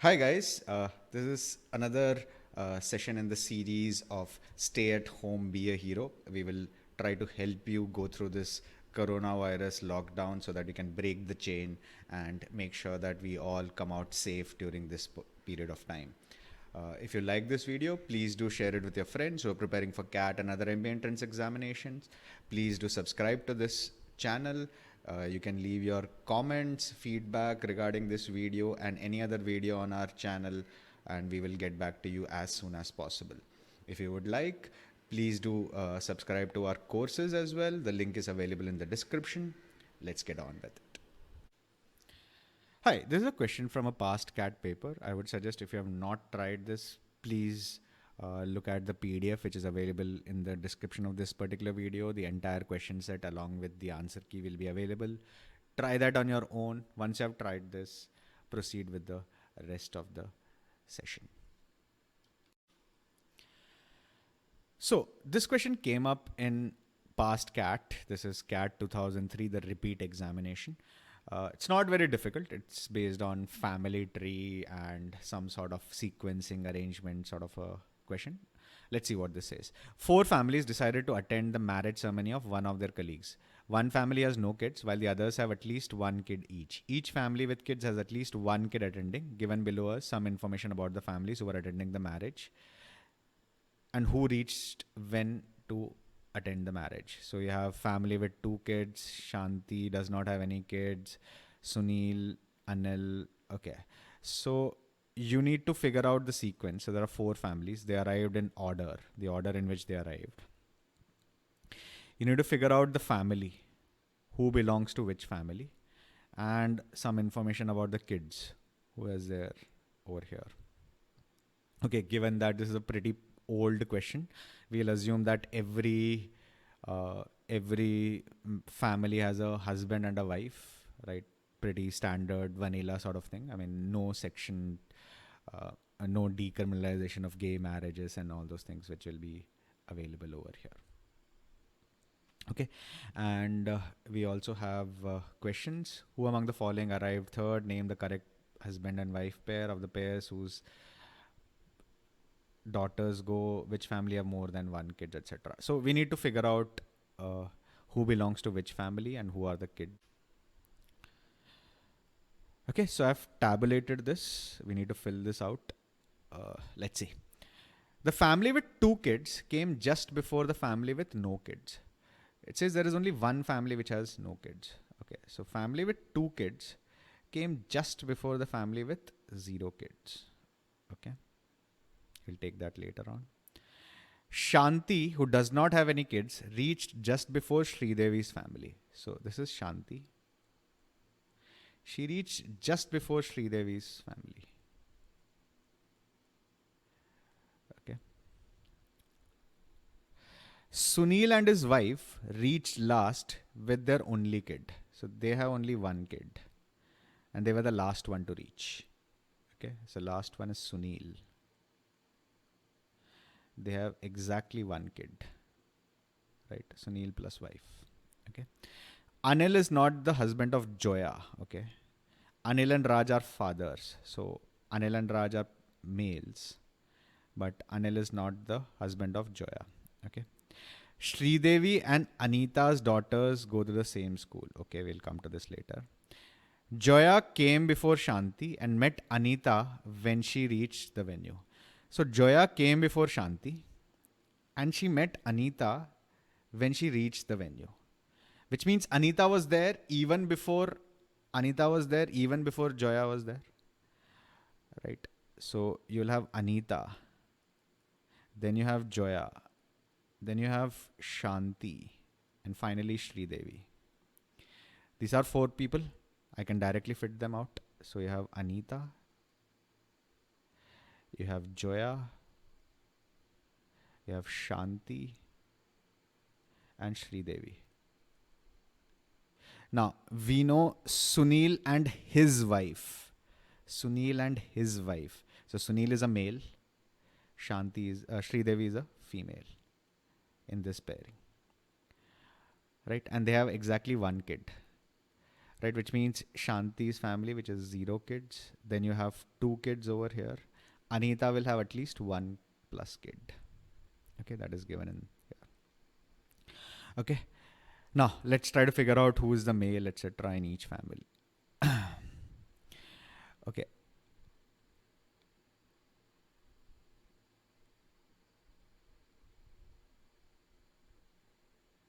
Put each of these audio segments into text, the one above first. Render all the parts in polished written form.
Hi, guys. This is another session in the series of Stay at Home, Be a Hero. We will try to help you go through this coronavirus lockdown so that you can break the chain and make sure that we all come out safe during this period of time. If you like this video, please do share it with your friends who are preparing for CAT and other MBA entrance examinations. Please do subscribe to this channel. You can leave your comments, feedback regarding this video and any other video on our channel, and we will get back to you as soon as possible. If you would like, please do subscribe to our courses as well. The link is available in the description. Let's get on with it. Hi, this is a question from a past CAT paper. I would suggest if you have not tried this, please look at the PDF which is available in the description of this particular video. The entire question set along with the answer key will be available. Try that on your own. Once you have tried this, proceed with the rest of the session. So this question came up in past CAT. This is CAT 2003, the repeat examination. It's not very difficult. It's based on family tree and some sort of sequencing arrangement sort of a question. Let's see what this says. 4 families decided to attend the marriage ceremony of one of their colleagues. One family has no kids, while the others have at least one kid each. Each family with kids has at least one kid attending. Given below us some information about the families who were attending the marriage and who reached when to attend the marriage. So you have family with 2 kids. Shanti does not have any kids. Sunil, Anil. Okay. So you need to figure out the sequence. So there are 4 families. They arrived in order, the order in which they arrived. You need to figure out the family, who belongs to which family, and some information about the kids, who is there over here. Okay, given that this is a pretty old question, we'll assume that every family has a husband and a wife, right? Pretty standard vanilla sort of thing. I mean, no section, no decriminalization of gay marriages and all those things which will be available over here. Okay, and we also have questions. Who among the following arrived third? Name the correct husband and wife pair of the pairs whose daughters go, which family have more than one kid, etc. So we need to figure out who belongs to which family and who are the kids. Okay, so I've tabulated this. We need to fill this out. Let's see. The family with 2 kids came just before the family with no kids. It says there is only one family which has no kids. Okay, so family with 2 kids came just before the family with 0 kids. Okay, we'll take that later on. Shanti, who does not have any kids, reached just before Sridevi's family. So this is Shanti. She reached just before Sridevi's family. Okay. Sunil and his wife reached last with their only kid. So they have only one kid. And they were the last one to reach. Okay. So last one is Sunil. They have exactly one kid. Right. Sunil plus wife. Okay. Anil is not the husband of Joya. Okay. Anil and Raj are fathers. So Anil and Raj are males. But Anil is not the husband of Joya. Okay. Sridevi and Anita's daughters go to the same school. Okay, we'll come to this later. Joya came before Shanti and met Anita when she reached the venue. So Joya came before Shanti and she met Anita when she reached the venue. Which means Anita was there even before Joya was there. Right. So you'll have Anita. Then you have Joya. Then you have Shanti. And finally Sridevi. These are 4 people. I can directly fit them out. So you have Anita. You have Joya. You have Shanti. And Sridevi. Now, we know Sunil and his wife. Sunil and his wife. So Sunil is a male. Sridevi is a female in this pairing. Right? And they have exactly one kid. right? Which means Shanti's family, which is 0 kids. Then you have 2 kids over here. Anita will have at least 1 plus kid. Okay, that is given in here. Okay, now let's try to figure out who is the male, etc. in each family. Okay.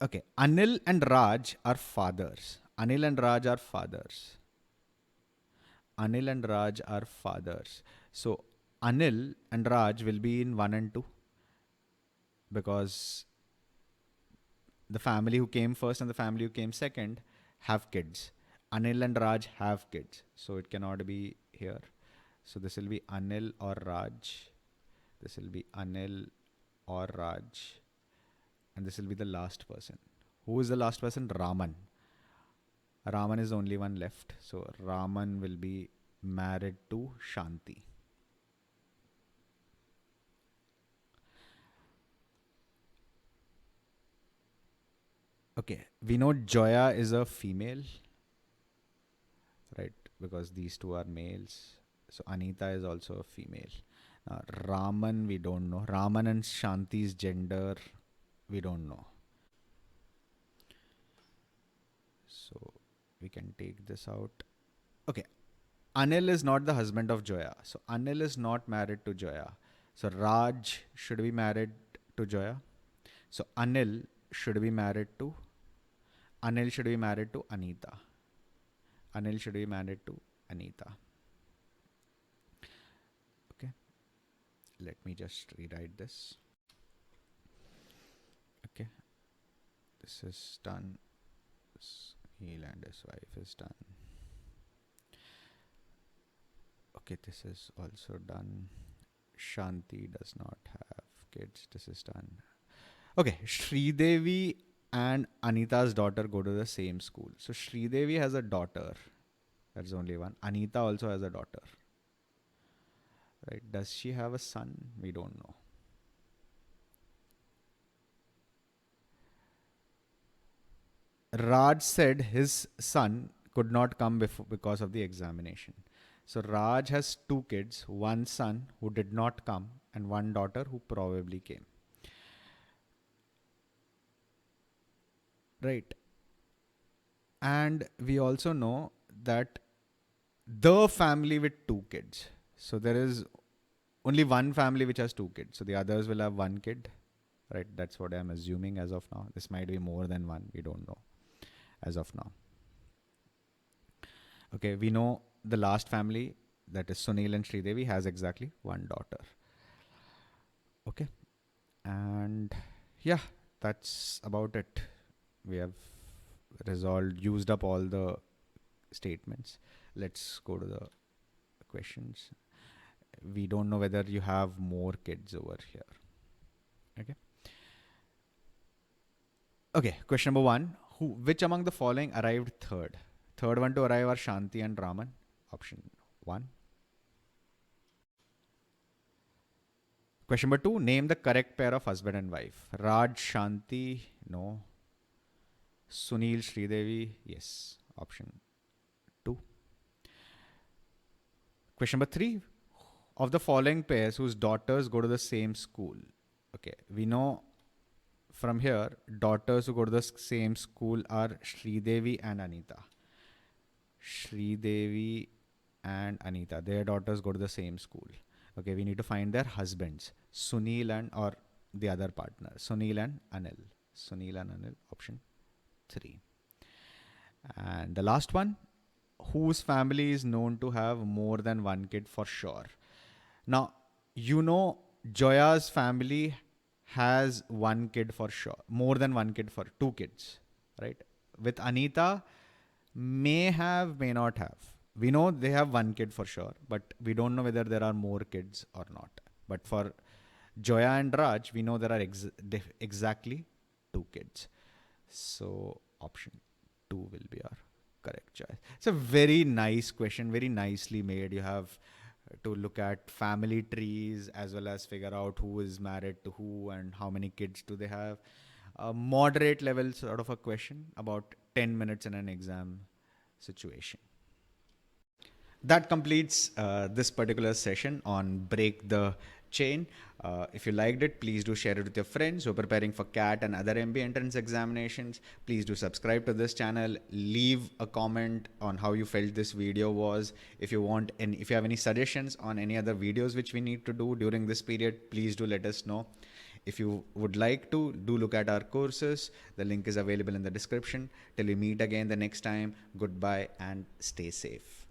Okay, Anil and Raj are fathers. Anil and Raj are fathers. Anil and Raj are fathers. So Anil and Raj will be in 1 and 2 because the family who came first and the family who came second have kids. Anil and Raj have kids. So it cannot be here. So this will be Anil or Raj. This will be Anil or Raj. And this will be the last person. Who is the last person? Raman. Raman is the only one left. So Raman will be married to Shanti. Okay, we know Joya is a female, right? Because these two are males. So Anita is also a female. Raman, we don't know. Raman and Shanti's gender, we don't know. So we can take this out. Okay, Anil is not the husband of Joya. So Anil is not married to Joya. So Raj should be married to Joya. So Anil should be married to Anil should be married to Anita. Anil should be married to Anita. Okay. Let me just rewrite this. Okay. This is done. He and his wife is done. Okay, this is also done. Shanti does not have kids. This is done. Okay, Sridevi and Anita's daughter go to the same school. So Sridevi has a daughter. That's only one. Anita also has a daughter. Right? Does she have a son? We don't know. Raj said his son could not come because of the examination. So Raj has 2 kids, one son who did not come and one daughter who probably came. Right. And we also know that the family with 2 kids. So there is only one family which has 2 kids. So the others will have 1 kid. Right. That's what I'm assuming as of now. This might be more than one. We don't know as of now. Okay. We know the last family, that is Sunil and Sridevi, has exactly one daughter. Okay. And yeah, that's about it. We have used up all the statements. Let's go to the questions. We don't know whether you have more kids over here. Okay. Okay. Question number 1. Which among the following arrived third? Third one to arrive are Shanti and Raman. Option 1. Question number 2. Name the correct pair of husband and wife. Raj, Shanti. No. Sunil, Sridevi. Yes. Option 2. Question number 3. Of the following pairs whose daughters go to the same school. Okay. We know from here, daughters who go to the same school are Sridevi and Anita. Sridevi and Anita. Their daughters go to the same school. Okay, we need to find their husbands. Sunil and or the other partner. Sunil and Anil. Sunil and Anil. Option 3. And the last one, whose family is known to have more than 1 kid for sure. Now, you know Joya's family has 1 kid for sure. More than 1 kid for 2 kids. Right? With Anita, may have, may not have. We know they have 1 kid for sure, but we don't know whether there are more kids or not. But for Joya and Raj, we know there are exactly 2 kids. So option 2 will be our correct choice. It's a very nice question, very nicely made. You have to look at family trees as well as figure out who is married to who and how many kids do they have. A moderate level sort of a question, about 10 minutes in an exam. situation. That completes this particular session on Break the Chain. If you liked it, please do share it with your friends who are preparing for CAT and other MBA entrance examinations. Please do subscribe to this channel. Leave a comment on how you felt this video was. If you want, and if you have any suggestions on any other videos which we need to do during this period, please do let us know. If you would like to, do look at our courses. The link is available in the description. Till we meet again the next time, goodbye and stay safe.